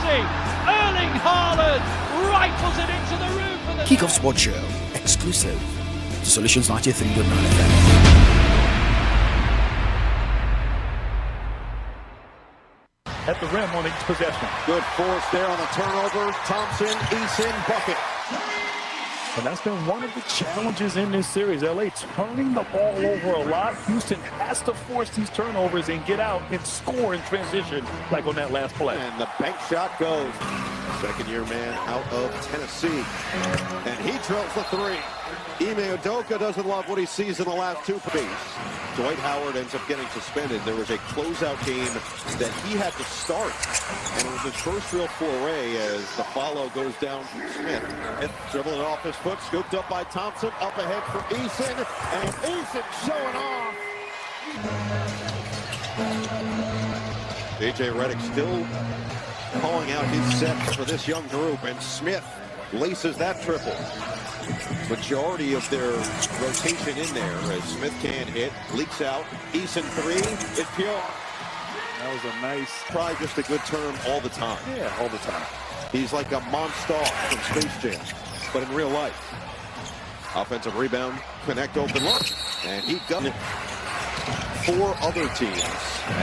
Messi, Erling Haaland rifles it into the roof of the Kickoff Sports Show, exclusive to Solutions 93.9 FM. At the rim on each possession. Good force there on the turnover. Thompson, Eason, bucket. And that's been one of the challenges in this series. LA turning the ball over a lot. Houston has to force these turnovers and get out and score in transition like on that last play. And the bank shot goes. Second-year man out of Tennessee. And he drills the three. Ime Udoka doesn't love what he sees in the last two piece. Dwight Howard ends up getting suspended. There was a closeout game that he had to start. And it was his first real foray as the follow goes down from Smith. Dribbling off his foot, scooped up by Thompson. Up ahead for Eason. And Eason showing off. J.J. Redick still calling out his sets for this young group. And Smith laces that triple. Majority of their rotation in there as Smith can't hit, leaks out. Eason three, it's pure. That was a nice, probably just a good term all the time. Yeah, all the time. He's like a monster from Space Jam, but in real life. Offensive rebound, connect open look, and he does it. Four other teams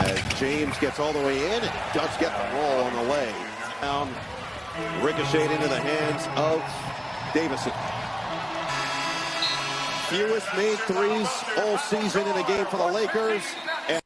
as James gets all the way in and does get the roll on the lay. Down, ricocheted into the hands of Davison. Fewest made threes all season in a game for the Lakers. And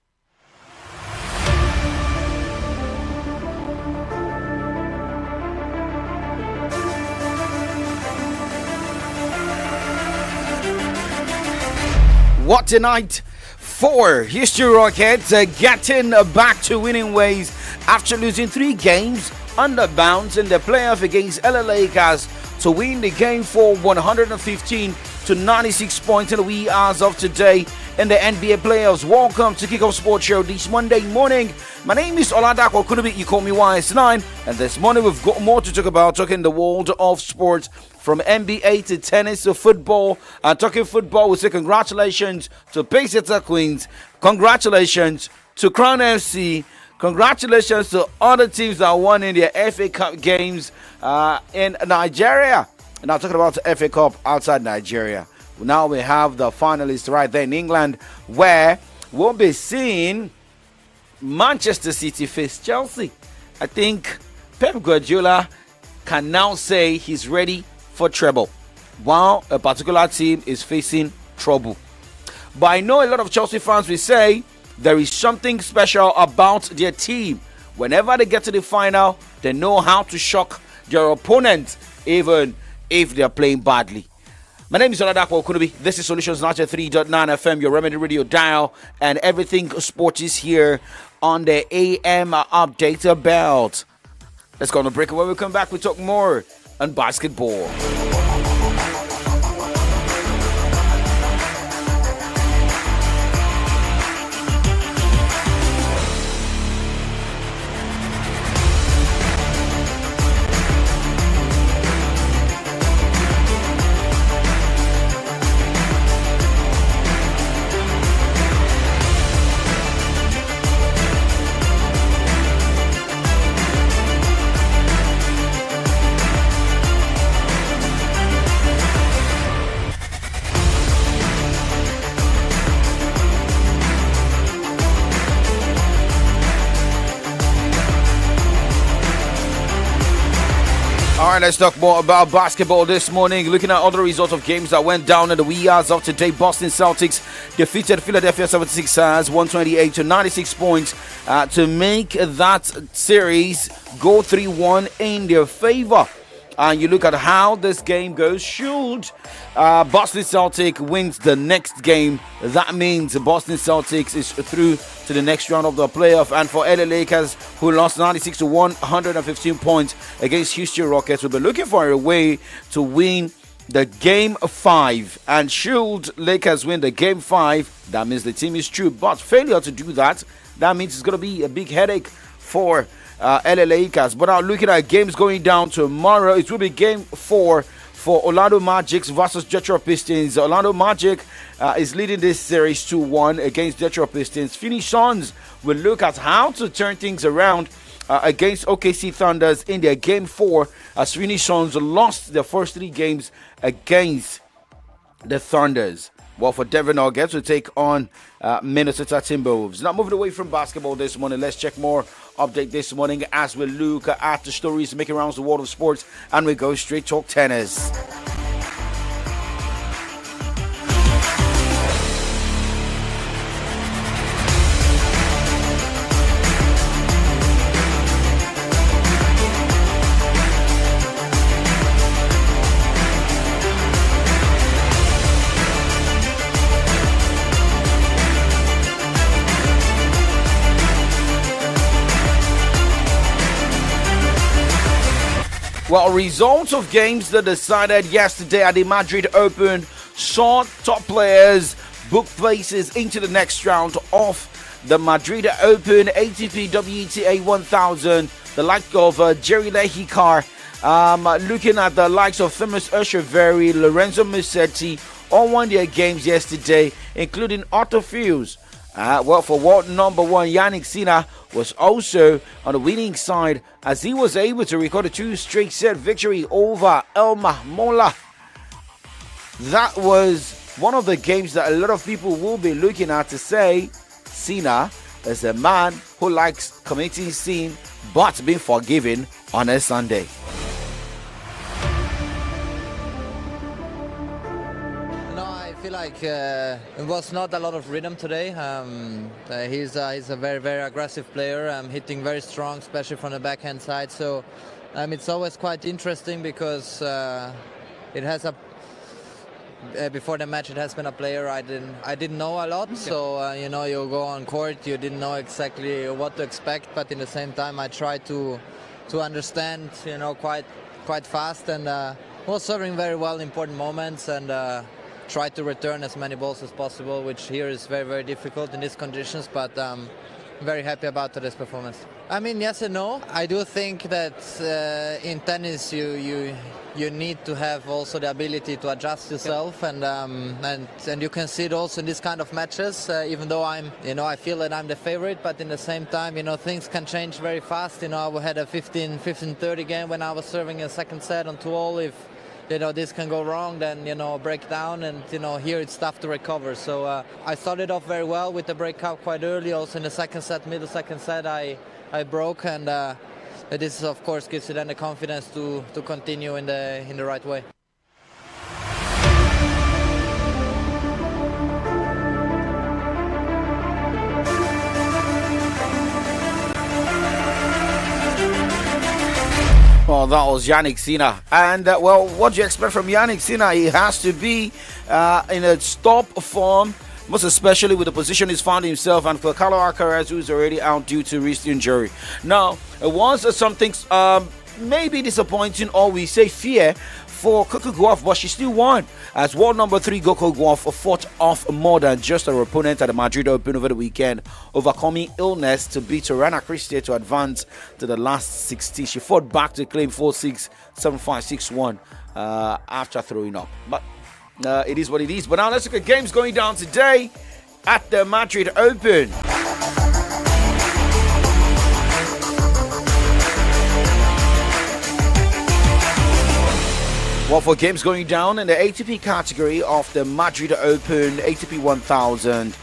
What a night for Houston Rockets, getting back to winning ways after losing 3 games under bounds in the playoff against LA Lakers to win the game for 115 to 96 points in the wee hours of today in the NBA playoffs. Welcome to Kickoff Sports Show this Monday morning. My name is Oladapo Kunubi, you call me YS9, and this morning we've got more to talk about, talking the world of sports from NBA to tennis to football. And talking football, we say congratulations to Pacesetter Queens, congratulations to Crown FC, congratulations to other teams that won in their FA Cup games in Nigeria. Now talking about the FA Cup outside Nigeria. Now we have the finalists right there in England, where we'll be seeing Manchester City face Chelsea. I think Pep Guardiola can now say he's ready for treble, while a particular team is facing trouble. But I know a lot of Chelsea fans will say there is something special about their team. Whenever they get to the final, they know how to shock their opponent, even if they're playing badly. My name is Oladapo Okunubi. This is Solutions 93.9 FM, your Remedy Radio dial, and everything sports is here on the AM updater belt. Let's go on a break. When we come back, we talk more on basketball. Alright, let's talk more about basketball this morning. Looking at other results of games that went down in the wee hours of today. Boston Celtics defeated Philadelphia 76ers 128 to 96 points to make that series go 3-1 in their favor. And you look at how this game goes. Should Boston Celtics wins the next game, that means Boston Celtics is through to the next round of the playoff. And for LA Lakers, who lost 96 to 115 points against Houston Rockets, will be looking for a way to win the game 5. And should Lakers win the game 5, that means the team is through. But failure to do that, that means it's going to be a big headache for LA Lakers. But now looking at games going down tomorrow, it will be game 4 for Orlando Magic versus Detroit Pistons. Orlando Magic is leading this series 2-1 against Detroit Pistons. Phoenix Suns will look at how to turn things around against OKC Thunders in their game 4 as Phoenix Suns lost their first 3 games against the Thunders. Well, for Denver Nuggets to take on Minnesota Timberwolves. Now, moving away from basketball this morning, let's check more update this morning as we look at the stories making rounds the world of sports, and we go straight talk tennis. Well, results of games that decided yesterday at the Madrid Open saw top players book places into the next round of the Madrid Open ATP WTA 1000. The like of Jerry Lehikar, looking at the likes of famous Usher Lorenzo Musetti, all won their games yesterday, including Otto Fields. Well, for world number 1, Yannick Sinner was also on the winning side as he was able to record a 2 straight set victory over Elma Mola. That was one of the games that a lot of people will be looking at to say Sinner is a man who likes committing sin but being forgiven on a Sunday. I feel like it was not a lot of rhythm today. He's a very, very aggressive player, hitting very strong, especially from the backhand side. So it's always quite interesting because it has before the match it has been a player I didn't know a lot. So you go on court, you didn't know exactly what to expect, but in the same time I tried to understand quite fast, and was serving very well in important moments, and try to return as many balls as possible, which here is very, very difficult in these conditions, but I'm very happy about today's performance. I mean, yes and no. I do think that in tennis you need to have also the ability to adjust yourself, and you can see it also in these kind of matches. Even though I feel that I'm the favorite, but in the same time, things can change very fast. I had a 15-30 game when I was serving a second set on 2-all. If this can go wrong, then, break down, and, here it's tough to recover. So I started off very well with the breakout quite early. Also in the second set, middle second set, I broke, and this, of course, gives you then the confidence to continue in the right way. Well, that was Yannick Sinner. And, what do you expect from Yannick Sinner? He has to be in a top form, most especially with the position he's found himself, and for Carlo Alcaraz, who's already out due to wrist injury. Now, it was something maybe disappointing, or we say fear, for Coco Gauff, but she still won as world number 3 Coco Gauff fought off more than just her opponent at the Madrid Open over the weekend, overcoming illness to beat Serena Christie to advance to the last 16. She fought back to claim 4-6, 7-5, 6-1 after throwing up. But it is what it is. But now let's look at games going down today at the Madrid Open. Well, for games going down in the ATP category of the Madrid Open ATP 1000,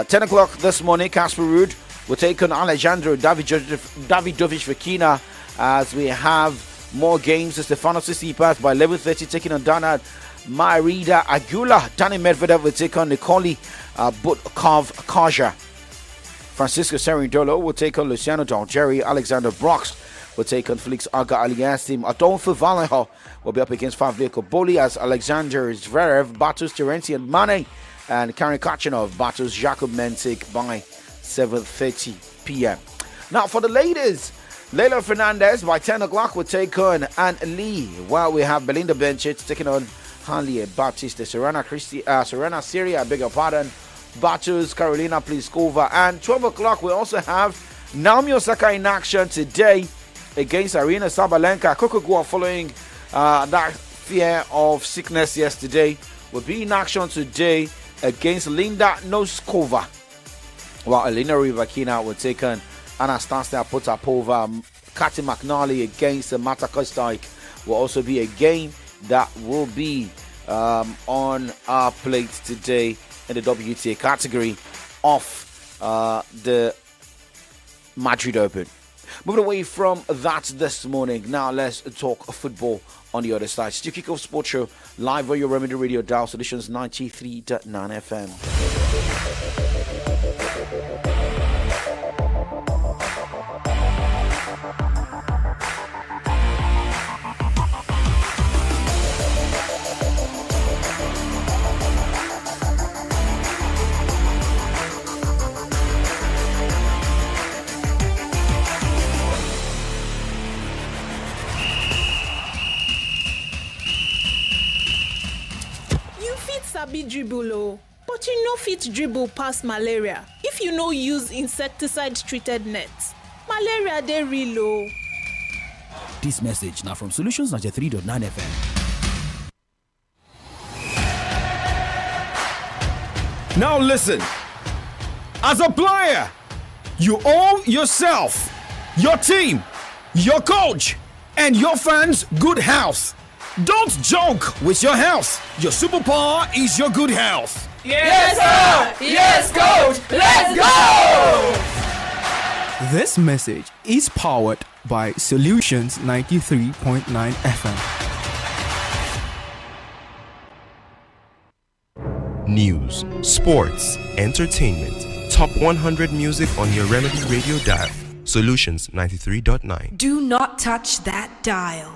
10 o'clock this morning, Casper Ruud will take on Alejandro Davidovich Fekina as we have more games. Stefano Tsitsipas by 11:30 taking on Dana Marida Aguila. Dani Medvedev will take on Nikoli Budkov-Kaja. Francisco Cerundolo will take on Luciano D'Algeri. Alexander Brox will take on Felix Auger-Aliassime. Adolfo Vallejo will be up against Favio Koboli as Alexander Zverev battles Terence Mane, and Karen Kachanov battles Jakub Mensik by 7:30 p.m. Now for the ladies, Leila Fernandez by 10 o'clock will take on Ann Lee, while we have Belinda Bencic taking on Hanley Baptiste. Serena Syria, battles Karolina Pliskova. And 12 o'clock we also have Naomi Osaka in action today against Arina Sabalenka. Coco Gauff, following that fear of sickness yesterday, will be in action today against Linda Noskova, while Elena Rybakina will take on Anastasia Potapova. Cathy McNally against Mata Kostik will also be a game that will be on our plate today in the WTA category of the Madrid Open. Moving away from that this morning, now let's talk football on the other side. Still Kickoff Sports Show live on your Remedy Radio dial, Solutions 93.9 FM. Sabi dribble, but you no fit dribble past malaria if you no use insecticide treated nets. Malaria dey real o. This message now from Solutions 93.9 FM. Now listen, as a player, you owe yourself, your team, your coach, and your fans good health. Don't joke with your health. Your superpower is your good health. Yes, sir! Yes, coach! Let's go! This message is powered by Solutions 93.9 FM. News, sports, entertainment, top 100 music on your Remedy Radio dial. Solutions 93.9. Do not touch that dial.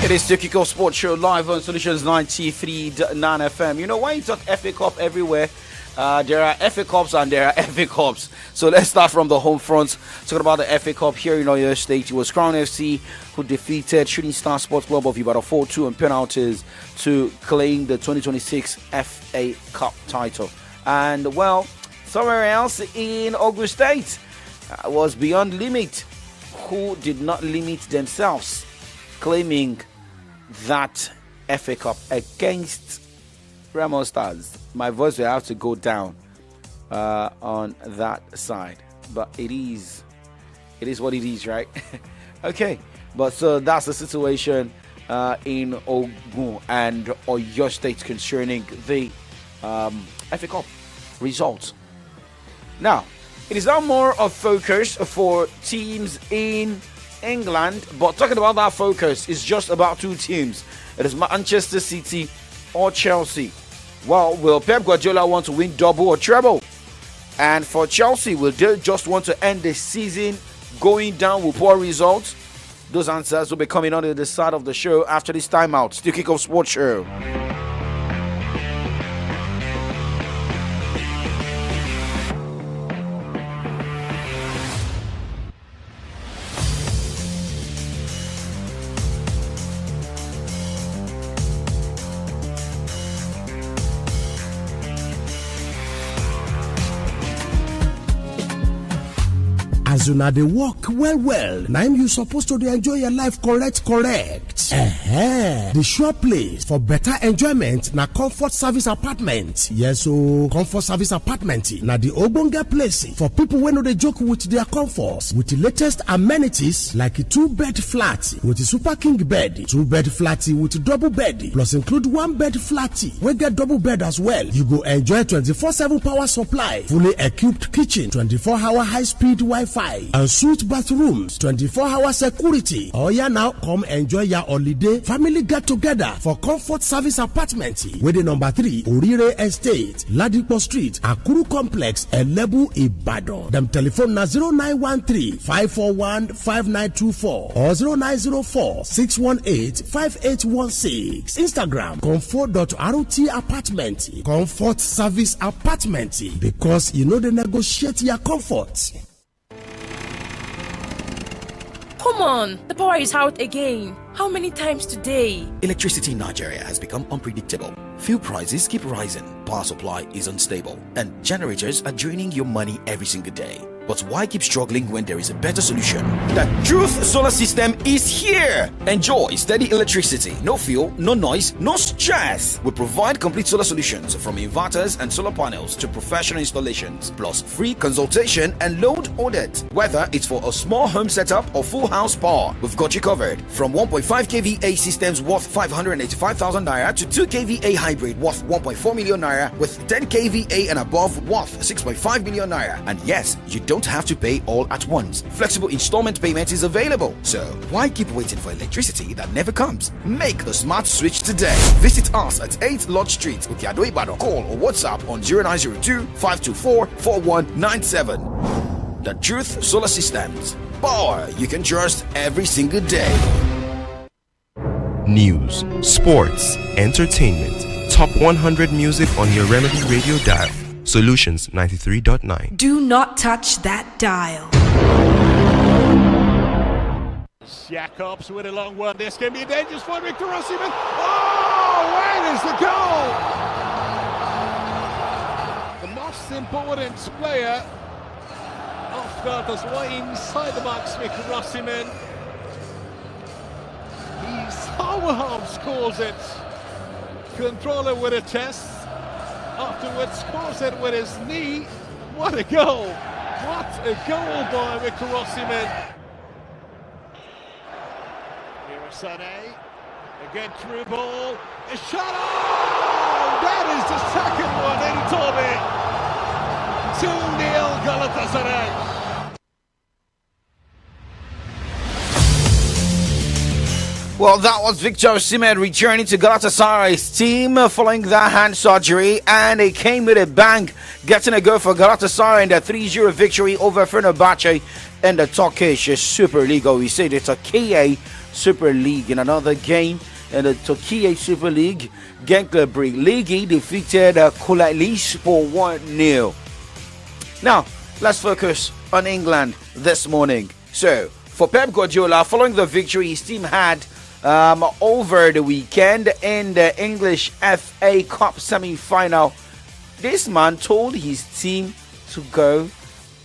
It's the Kickoff Sports Show live on Solutions 93.9 FM. You know, when you talk FA Cup everywhere, there are FA Cups and there are FA Cups. So let's start from the home front. Talking about the FA Cup here in Oyo State. It was Crown FC who defeated Shooting Star Sports Club of Ibadan 4-2 on penalties to claim the 2026 FA Cup title. And, well, somewhere else in Ogun State was Beyond Limit, who did not limit themselves, claiming that FA Cup against Remo Stars. My voice will have to go down on that side, but it is what it is, right? Okay, but so that's the situation in Ogun and Oyo State concerning the FA Cup results. Now, it is now more of focus for teams in England, but talking about that focus is just about two teams. It is Manchester City or Chelsea. Well, will Pep Guardiola want to win double or treble? And for Chelsea, will they just want to end the season going down with poor results? Those answers will be coming on the side of the show after this timeout. Still Kickoff Sports Show. As una dey work well, na im you suppose to dey enjoy your life correct. The sure place for better enjoyment na Comfort Service Apartment. Yes o, Comfort Service Apartment na the ogbonge place for people wey no dey joke with their comfort. With the latest amenities like a 2-bed flat with a super king bed, 2-bed flat with double bed, plus include 1-bed flat wey get double bed as well. You go enjoy 24/7 power supply, fully equipped kitchen, 24-hour high-speed Wi-Fi, Wi-Fi and suite bathrooms, 24-hour security. Oh yeah, now come enjoy your holiday. Family get together for Comfort Service Apartment with the number 3 Orire Estate, Ladipo Street, Akuru Complex, Elebu, Ibadan. Them telephone na 0913-541-5924 or 0904-618-5816. Instagram comfort.rt apartment. Comfort Service Apartment, because you know they negotiate your comfort. Come on, the power is out again. How many times today? Electricity in Nigeria has become unpredictable. Fuel prices keep rising, power supply is unstable, and generators are draining your money every single day. But why keep struggling when there is a better solution? The Truth Solar System is here! Enjoy steady electricity, no fuel, no noise, no stress. We provide complete solar solutions from inverters and solar panels to professional installations, plus free consultation and load audit. Whether it's for a small home setup or full house power, we've got you covered. From 1.5 kVA systems worth 585,000 naira to 2 kVA hybrid worth 1.4 million naira with 10 kVA and above worth 6.5 million naira. And yes, you don't have to pay all at once. Flexible installment payment is available. So why keep waiting for electricity that never comes? Make the smart switch today. Visit us at 8 Lodge Street, Ukiado Ibadan. Call or WhatsApp on 0902-524-4197. The Truth Solar Systems. Power you can trust every single day. News, sports, entertainment, top 100 music on your Remedy Radio dial. Solutions 93.9. Do not touch that dial. Jacobs with a long one. This can be dangerous for Victor Osimhen. Oh, where is the goal? The most important player of Galatasaray inside the box, Victor Osimhen. His powerhouse scores it. Controller with a test. Afterwards scores it with his knee. What a goal! What a goal by Victor Osimhen. Here is Sané. Again through ball. A shot! Oh! That is the second one in Toby. 2-0 Galatasaray. Well, that was Victor Osimhen returning to Galatasaray's team following that hand surgery, and he came with a bang, getting a goal for Galatasaray in the 3-0 victory over Fenerbahce in the Turkish Super League. Or we say the Turkey Super League. In another game in the Turkey Super League, Gençlerbirliği Ligi defeated Kocaeli for 1-0. Now, let's focus on England this morning. So, for Pep Guardiola, following the victory his team had over the weekend in the English FA Cup semi-final, this man told his team to go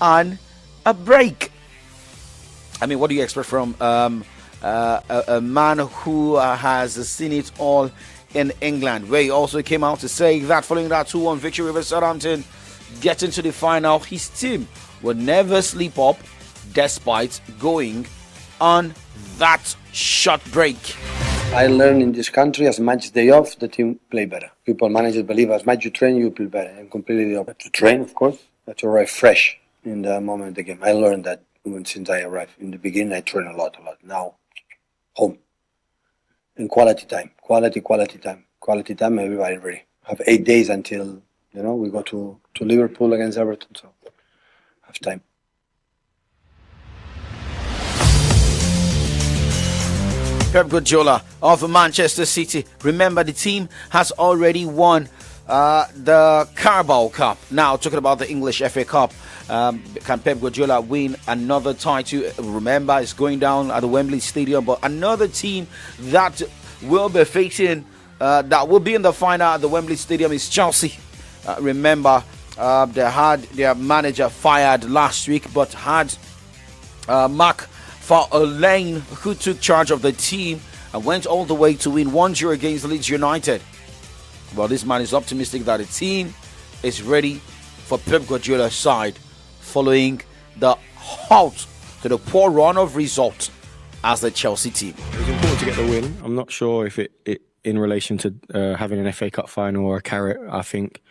on a break. I mean, what do you expect from a man who has seen it all in England, where he also came out to say that following that 2-1 victory over Southampton, getting to the final, his team would never sleep up despite going on that short break. I learned in this country, as much day off, the team play better. People, managers believe as much you train, you play better. And completely the opposite. To train, of course, but to arrive fresh in the moment of the game. I learned that even since I arrived. In the beginning, I train a lot. Now, home. And quality time. Quality time. Quality time, everybody ready. Have 8 days until, we go to Liverpool against Everton, so have time. Pep Guardiola of Manchester City. Remember, the team has already won the Carabao Cup. Now, talking about the English FA Cup, can Pep Guardiola win another title? Remember, it's going down at the Wembley Stadium, but another team that will be facing, that will be in the final at the Wembley Stadium is Chelsea. Remember, they had their manager fired last week, but had Mark Lane, who took charge of the team and went all the way to win 1-0 against Leeds United. Well, this man is optimistic that the team is ready for Pep Guardiola's side following the halt to the poor run of results as the Chelsea team. It was important to get the win. I'm not sure if it in relation to having an FA Cup final or a carrot. I think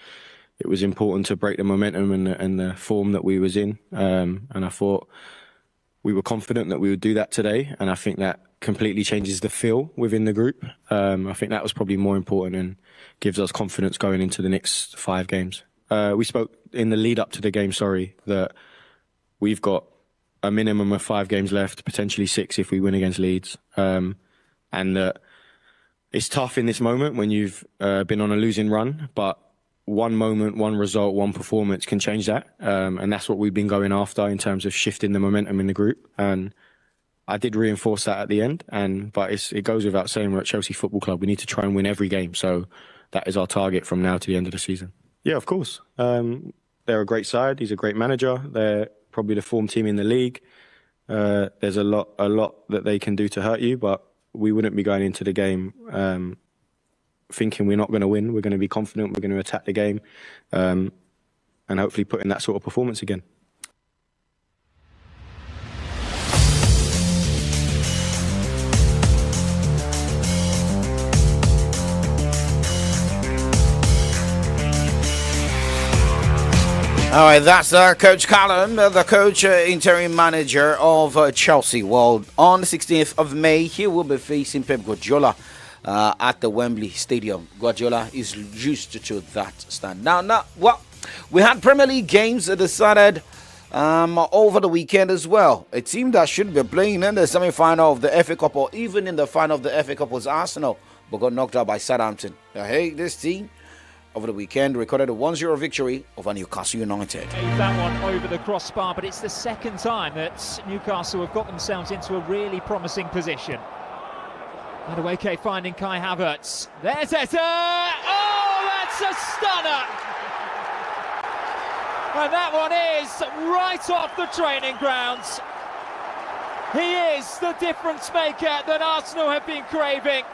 it was important to break the momentum and the form that we was in. And I thought we were confident that we would do that today. And I think that completely changes the feel within the group. I think that was probably more important and gives us confidence going into the next 5 games. We spoke in the lead up to the game, that we've got a minimum of 5 games left, potentially 6 if we win against Leeds. And that it's tough in this moment when you've been on a losing run, but one moment, one result, one performance can change that. And that's what we've been going after in terms of shifting the momentum in the group. And I did reinforce that at the end. But it goes without saying, we're at Chelsea Football Club. We need to try and win every game. So that is our target from now to the end of the season. Yeah, of course. They're a great side. He's a great manager. They're probably the form team in the league. There's a lot that they can do to hurt you, but we wouldn't be going into the game thinking we're not going to win. We're going to be confident. We're going to attack the game and hopefully put in that sort of performance again. All right, that's Coach Callum, the coach, interim manager of Chelsea. Well, on the 16th of May, he will be facing Pep Guardiola at the Wembley Stadium. Guardiola is used to that stand. Now, well, we had Premier League games decided over the weekend as well. A team that should be playing in the semi-final of the FA Cup or even in the final of the FA Cup was Arsenal, but got knocked out by Southampton. Now, hey, this team over the weekend recorded a 1-0 victory over Newcastle United. That one over the crossbar, but it's the second time that Newcastle have got themselves into a really promising position. Madueke finding Kai Havertz. There's Etta! Oh, that's a stunner! And that one is right off the training grounds. He is the difference maker that Arsenal have been craving.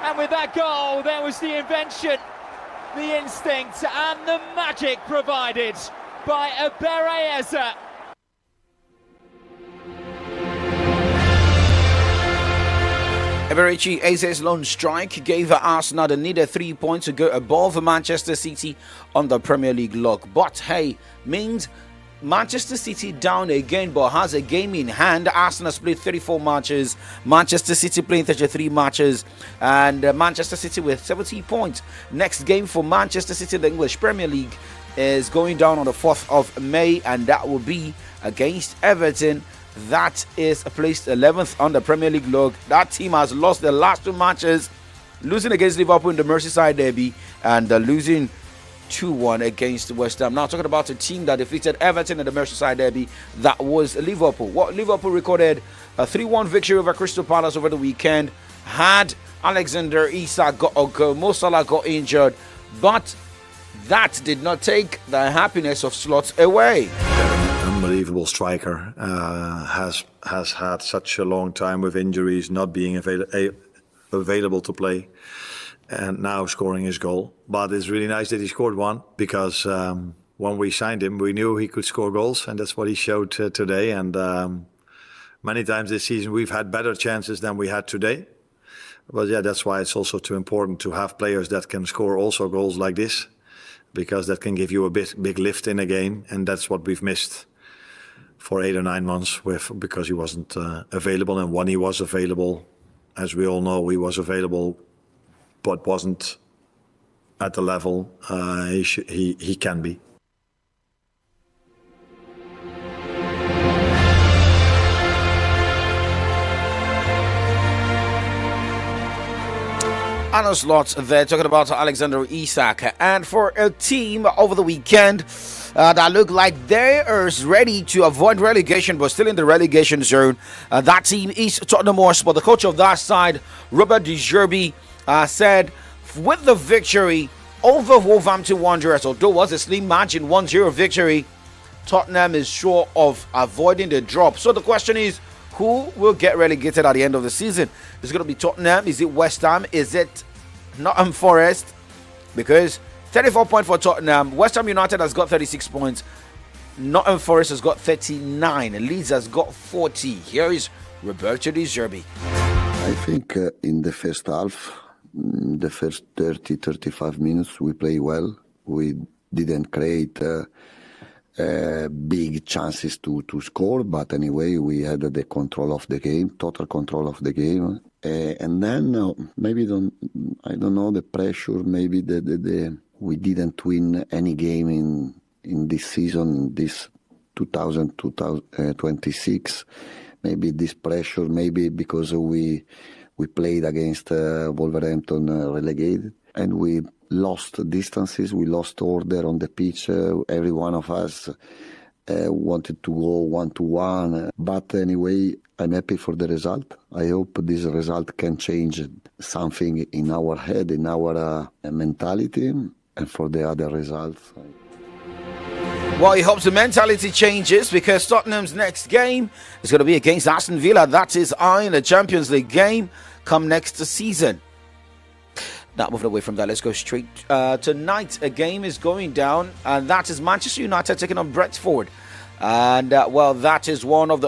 And with that goal, there was the invention, the instinct and the magic provided by Ebere Eze. Eberechi Eze's lone strike gave Arsenal the needed 3 points to go above Manchester City on the Premier League log. But hey, means Manchester City down again, but has a game in hand. Arsenal played 34 matches, Manchester City playing 33 matches, and Manchester City with 70 points. Next game for Manchester City in the English Premier League is going down on the 4th of May, and that will be against Everton. That is placed 11th on the Premier League log. That team has lost the last 2 matches, losing against Liverpool in the Merseyside derby and losing 2-1 against West Ham. Now talking about a team that defeated Everton in the Merseyside derby, that was Liverpool. Liverpool recorded a 3-1 victory over Crystal Palace over the weekend. Had Alexander Isak got a goal, Mo Salah got injured, but that did not take the happiness of Slots away. Unbelievable striker, has had such a long time with injuries, not being available to play, and now scoring his goal. But it's really nice that he scored one, because when we signed him, we knew he could score goals, and that's what he showed today. And many times this season we've had better chances than we had today. But yeah, that's why it's also too important to have players that can score also goals like this, because that can give you a big lift in a game, and that's what we've missed for 8 or 9 months because he wasn't available. And when he was available, as we all know, he was available, but wasn't at the level he can be. Arnold Slot there talking about Alexander Isak. And for a team over the weekend that look like they are ready to avoid relegation but still in the relegation zone, that team is Tottenham Hotspur. The coach of that side, Robert De Zerbi, said with the victory over Wolverhampton Wanderers, although it was a slim margin 1-0 victory, Tottenham is sure of avoiding the drop. So the question is, who will get relegated at the end of the season? Is it going to be Tottenham? Is it West Ham? Is it Nottingham Forest? Because 34 points for Tottenham. West Ham United has got 36 points. Nottingham Forest has got 39. Leeds has got 40. Here is Roberto De Zerbi. I think in the first half, the first 30-35 minutes, we play well. We didn't create big chances to score, but anyway, we had the control of the game, total control of the game. And then maybe I don't know, the pressure, maybe we didn't win any game in this season, this 2026. Maybe this pressure, maybe because we played against Wolverhampton relegated, and we lost distances, we lost order on the pitch. Every one of us wanted to go 1-1. But anyway, I'm happy for the result. I hope this result can change something in our head, in our mentality, and for the other results. Well, he hopes the mentality changes because Tottenham's next game is going to be against Aston Villa. That is in the Champions League game come next season. Now, moving away from that, let's go straight. Tonight, a game is going down, and that is Manchester United taking on Brentford. And, that is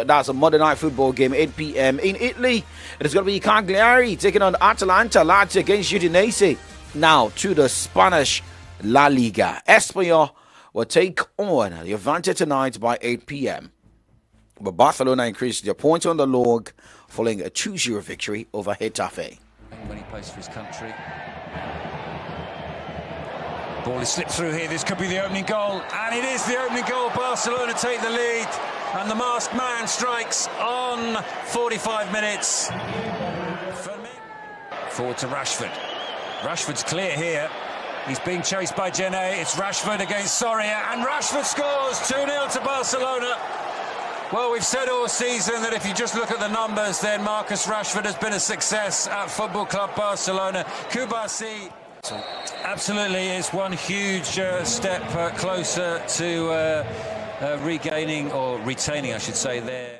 that's a Monday Night Football game, 8 p.m. in Italy. It is going to be Cagliari taking on Atalanta, Lazio against Udinese. Now, to the Spanish La Liga. Espanyol will take on Levante tonight by 8 p.m. But Barcelona increased their points on the log following a 2-0 victory over Getafe. When he plays for his country. Ball is slipped through here. This could be the opening goal. And it is the opening goal. Barcelona take the lead. And the masked man strikes on 45 minutes. Forward to Rashford. Rashford's clear here. He's being chased by Jene. It's Rashford against Soria. And Rashford scores 2-0 to Barcelona. Well, we've said all season that if you just look at the numbers, then Marcus Rashford has been a success at Football Club Barcelona. Kubasi absolutely is one huge step closer to regaining, or retaining, I should say, there.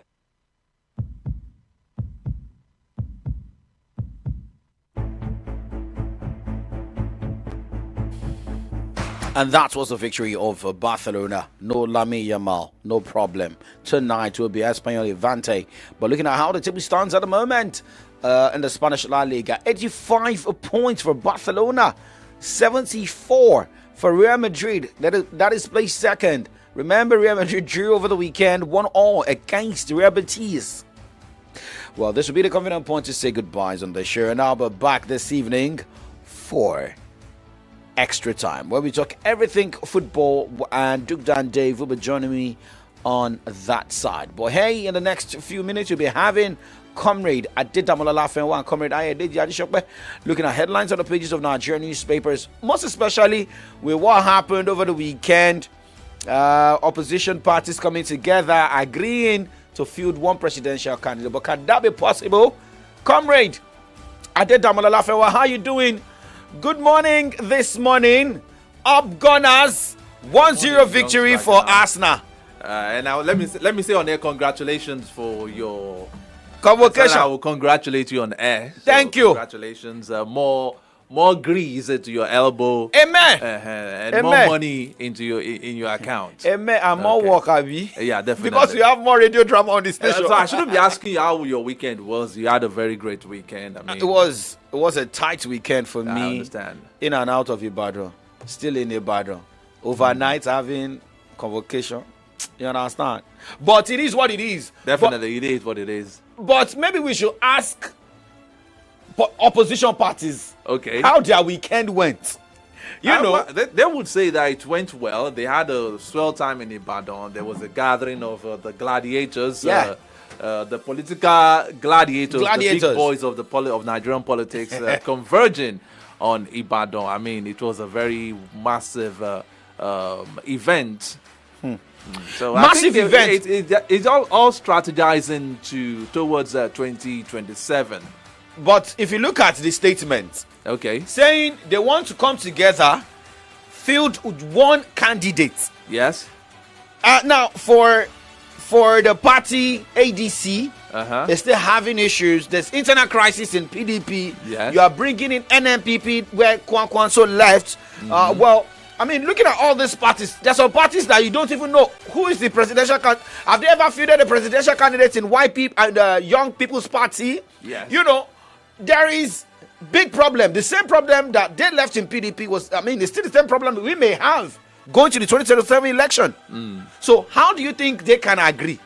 And that was the victory of Barcelona. No Lamine Yamal, no problem. Tonight will be Espanyol Levante. But looking at how the table stands at the moment in the Spanish La Liga, 85 points for Barcelona, 74 for Real Madrid. That is placed second. Remember, Real Madrid drew over the weekend, 1-1 against Real Betis. Well, this will be the convenient point to say goodbyes on the show. And I'll be back this evening for Extra Time, where we talk everything football, and Duke Dan Dave will be joining me on that side. But hey, in the next few minutes, we'll be having Comrade Adedamola Lafenwa and Comrade Ayediji Adishokpe looking at headlines on the pages of Nigerian newspapers, most especially with what happened over the weekend. Opposition parties coming together, agreeing to field one presidential candidate. But can that be possible? Comrade Adedamola Lafenwa, how you doing? Good morning this morning. Up Gunners, 1-0 victory for Arsenal. And now let me say on air, congratulations for your convocation. I will congratulate you on air. So thank you. Congratulations. More grease into your elbow. Amen. And Amen. more money into your account. Amen. And more work, Abi. Yeah, definitely. Because you have more radio drama on the station. So I shouldn't be asking you how your weekend was. You had a very great weekend. I mean, it was a tight weekend for me. I understand. In and out of Ibadan. Still in Ibadan. Overnight having convocation. You understand? But it is what it is. Definitely, it is what it is. But maybe we should ask opposition parties, okay, how their weekend went. They would say that it went well. They had a swell time in Ibadan. There was a gathering of the gladiators, the political gladiators, the big boys of Nigerian politics, converging on Ibadan. I mean, it was a very massive event. So massive event. It's all strategizing towards 2027. But if you look at the statement, okay, saying they want to come together, field with one candidate. Yes. Now for the party ADC, they're still having issues. There's internal crisis in PDP. Yes. You are bringing in NNPP where Kwankwanso left. Well, I mean, looking at all these parties, there's some parties that you don't even know who is the presidential candidate. Have they ever fielded the presidential candidates in YP and the Young People's Party? Yes. You know, there is big problem. The same problem that they left in PDP was, it's still the same problem we may have going to the 2027 election. So how do you think they can agree?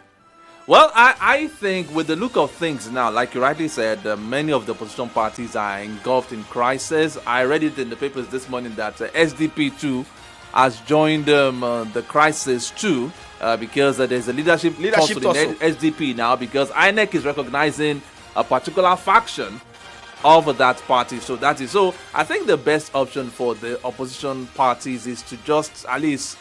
Well, I think with the look of things now, like you rightly said, many of the opposition parties are engulfed in crisis. I read it in the papers this morning that SDP too has joined the crisis too, because there's a leadership tussle in SDP now, because INEC is recognizing a particular faction of that party. So I think the best option for the opposition parties is to just at least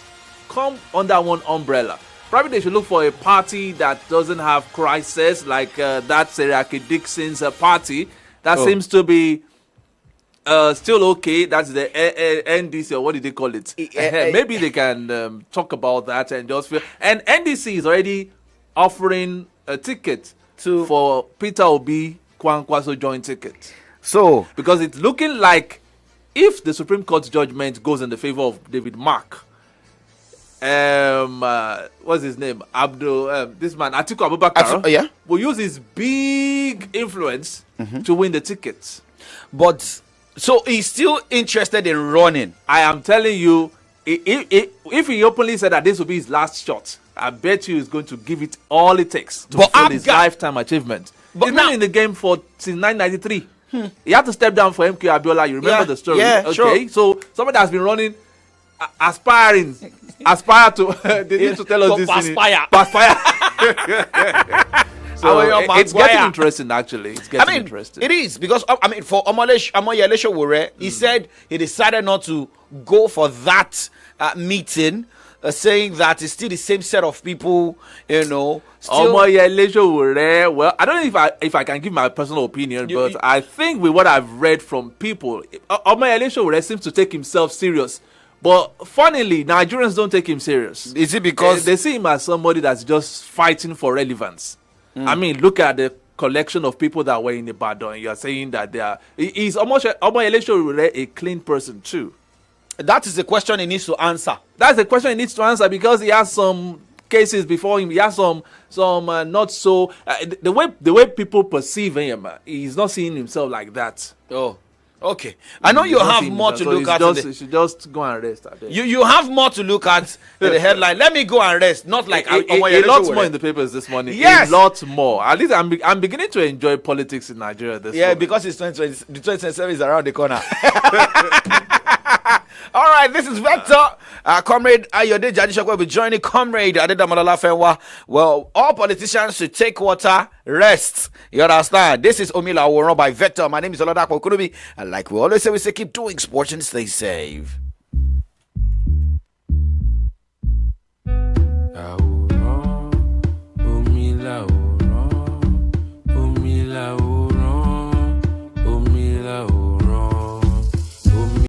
come under one umbrella. Probably they should look for a party that doesn't have crisis, like that Seriake Dixon's party. That seems to be still okay. That's the NDC, or what did they call it? Maybe they can talk about that and just feel. And NDC is already offering a ticket for Peter Obi Kwankwaso joint ticket. So, because it's looking like if the Supreme Court judgment goes in the favor of David Mark, what's his name? This man, Atiku Abubakar, will use his big influence to win the tickets. But so he's still interested in running. I am telling you, if he openly said that this will be his last shot, I bet you he's going to give it all it takes to fulfill his lifetime achievement. But he's been in the game since 1993. He had to step down for MK Abiola. You remember the story? Yeah, okay. Sure. So somebody that's been running, aspire to. They need to tell us this. Aspire. So it's getting interesting, actually. It's getting interesting. It is, because for Omoyele Sowore, he said he decided not to go for that meeting, saying that it's still the same set of people, Omoyele Sowore, well, I don't know if I can give my personal opinion, but I think with what I've read from people, Omoyele Sowore seems to take himself serious. But funnily, Nigerians don't take him serious. Is it because they see him as somebody that's just fighting for relevance? Look at the collection of people that were in Ibadan. You are saying that he's almost a clean person too. That is the question he needs to answer. That's the question he needs to answer, because he has some cases before him. He has some not so the way people perceive him. He's not seeing himself like that. Oh. Okay, I know you have more to look at. You should just go and rest. You have more to look at in the headline. Let me go and rest. Not like a lot more in the papers this morning. Yes, a lot more. At least I'm beginning to enjoy politics in Nigeria this morning. Because it's 2020, the 2027 is around the corner. All right, this is Vector. Comrade Ayode Jadishok will be joining Comrade Adedamola Fenwa. Well, all politicians should take water, rest. You understand? This is Omila Aworan by Vector. My name is Oladapo Kurubi. And like we always say, keep doing sports and stay safe.